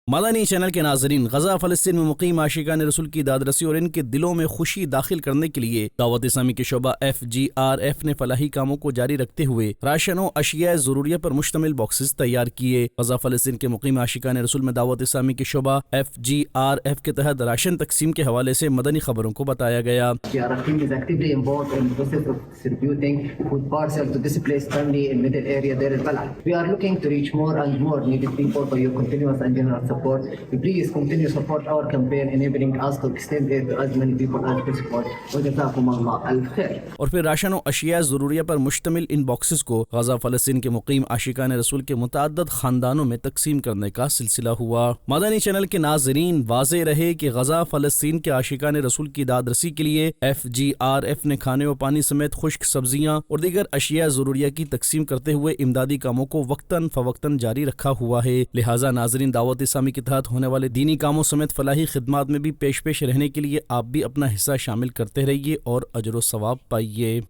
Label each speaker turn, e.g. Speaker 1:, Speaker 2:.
Speaker 1: Madani channel के नाजरीन, गजा फलस्तीन में मुकीम आशिकान रसूल की दादरसी और इनके दिलों में खुशी दाखिल करने के लिए दावत इस्लामी के शोबा FGRF ने फलाही कामों को जारी रखते हुए राशन और अशिया ज़रूरिया पर मुश्तमिल बॉक्सेस तैयार किए। गजा फलस्तीन के मुकीम आशिकान रसूल में दावत इस्लामी के शोबा FGRF के तहत राशन तकसीम के हवाले से मदनी खबरों को बताया गया।
Speaker 2: Please continue support our campaign, enabling us to extend it to as many people as possible. वजज़ाकुमुल्लाह अल्फ खैर।
Speaker 1: और फिर राशन और अशिया ज़रूरिया पर मुश्तमिल इन बॉक्सेस को गजा फलस्तीन के मुकीम आशिकान रसूल के मुतअद्दिद खानदानों में तकसीम करने का सिलसिला हुआ। मदनी चैनल के नाजरीन, वाज़े रहे कि गजा फलस्तीन के आशिकान रसूल की दादरसी के लिए FGRF ने खाने और पानी समेत खुश्क सब्जियाँ और दीगर अशिया ज़रूरिया की तकसीम करते हुए इमदादी कामों को वक्तन फवक्तन जारी रखा हुआ है। लिहाजा नाजरीन, दावत इस्लामी के तहत होने वाले दीनी कामों समेत फलाही खिदमात में भी पेश रहने के लिए आप भी अपना हिस्सा शामिल करते रहिए और अजर व सवाब पाइए।